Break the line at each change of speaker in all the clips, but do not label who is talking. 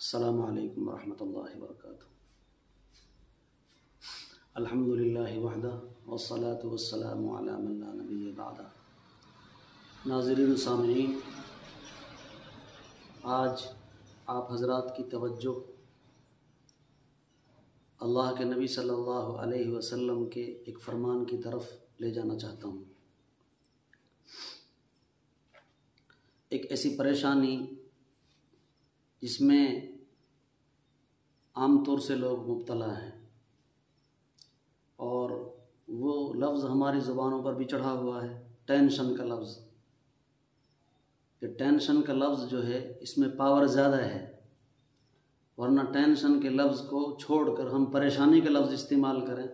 السلام علیکم ورحمۃ اللہ وبرکاتہ۔ الحمدللہ وحدہ والصلاة والسلام علی من لا نبی بعدہ۔ ناظرین و سامعین، آج آپ حضرات کی توجہ اللہ کے نبی صلی اللہ علیہ وسلم کے ایک فرمان کی طرف لے جانا چاہتا ہوں۔ ایک ایسی پریشانی جس میں عام طور سے لوگ مبتلا ہیں، اور وہ لفظ ہماری زبانوں پر بھی چڑھا ہوا ہے، ٹینشن کا لفظ۔ یہ ٹینشن کا لفظ جو ہے اس میں پاور زیادہ ہے، ورنہ ٹینشن کے لفظ کو چھوڑ کر ہم پریشانی کا لفظ استعمال کریں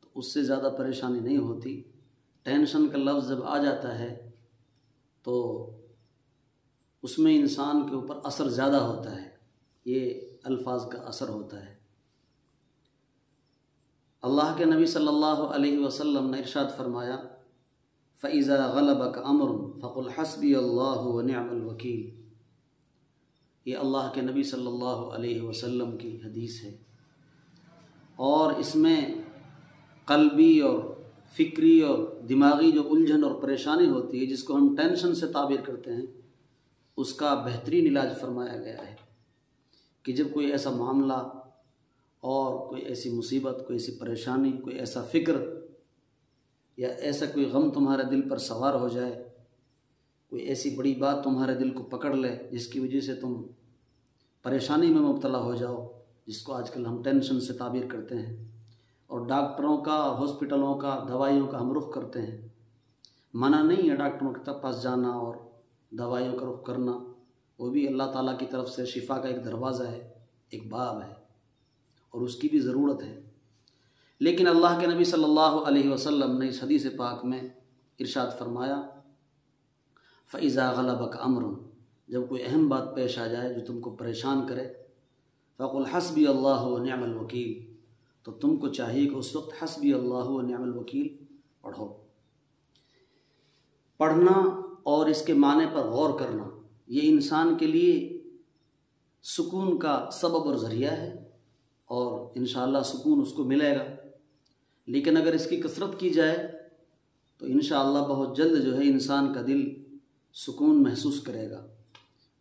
تو اس سے زیادہ پریشانی نہیں ہوتی۔ ٹینشن کا لفظ جب آ جاتا ہے تو اس میں انسان کے اوپر اثر زیادہ ہوتا ہے، یہ الفاظ کا اثر ہوتا ہے۔ اللہ کے نبی صلی اللہ علیہ وسلم نے ارشاد فرمایا، فَإِذَا غَلَبَكَ أَمْرٌ فَقُلْ حَسْبِيَ اللَّهُ وَنِعْمَ الْوَكِيلُ۔ یہ اللہ کے نبی صلی اللہ علیہ وسلم کی حدیث ہے، اور اس میں قلبی اور فکری اور دماغی جو الجھن اور پریشانی ہوتی ہے، جس کو ہم ٹینشن سے تعبیر کرتے ہیں، اس کا بہترین علاج فرمایا گیا ہے کہ جب کوئی ایسا معاملہ اور کوئی ایسی مصیبت، کوئی ایسی پریشانی، کوئی ایسا فکر یا ایسا کوئی غم تمہارے دل پر سوار ہو جائے، کوئی ایسی بڑی بات تمہارے دل کو پکڑ لے جس کی وجہ سے تم پریشانی میں مبتلا ہو جاؤ، جس کو آج کل ہم ٹینشن سے تعبیر کرتے ہیں، اور ڈاکٹروں کا، ہاسپٹلوں کا، دوائیوں کا ہم رخ کرتے ہیں۔ منع نہیں ہے ڈاکٹروں کے پاس جانا اور دوائیوں کا رخ کرنا، وہ بھی اللہ تعالیٰ کی طرف سے شفا کا ایک دروازہ ہے، ایک باب ہے، اور اس کی بھی ضرورت ہے۔ لیکن اللہ کے نبی صلی اللہ علیہ وسلم نے اس حدیث پاک میں ارشاد فرمایا، فَإِذَا غَلَبَكَ أَمْرٌ، جب کوئی اہم بات پیش آ جائے جو تم کو پریشان کرے، فَقُلْ حَسْبِيَ اللَّهُ وَنِعْمَ الْوَكِيلُ، تو تم کو چاہیے کہ اس وقت حسبی اللہ ونعم الوکیل پڑھو۔ پڑھنا اور اس کے معنی پر غور کرنا، یہ انسان کے لیے سکون کا سبب اور ذریعہ ہے، اور انشاءاللہ سکون اس کو ملے گا۔ لیکن اگر اس کی کثرت کی جائے تو انشاءاللہ بہت جلد جو ہے انسان کا دل سکون محسوس کرے گا۔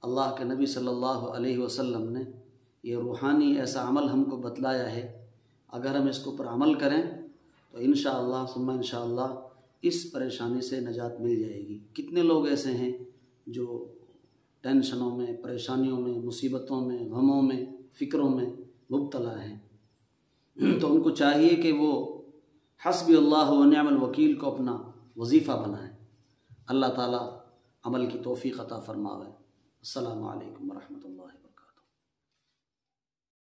اللہ کے نبی صلی اللہ علیہ وسلم نے یہ روحانی ایسا عمل ہم کو بتلایا ہے، اگر ہم اس کے اوپر عمل کریں تو انشاءاللہ ثم انشاءاللہ اس پریشانی سے نجات مل جائے گی۔ کتنے لوگ ایسے ہیں جو ٹینشنوں میں، پریشانیوں میں، مصیبتوں میں، غموں میں، فکروں میں مبتلا ہیں، تو ان کو چاہیے کہ وہ حسبی اللہ ونعم الوکیل کو اپنا وظیفہ بنائیں۔ اللہ تعالیٰ عمل کی توفیق عطا فرماوے۔ السلام علیکم ورحمۃ اللہ وبرکاتہ۔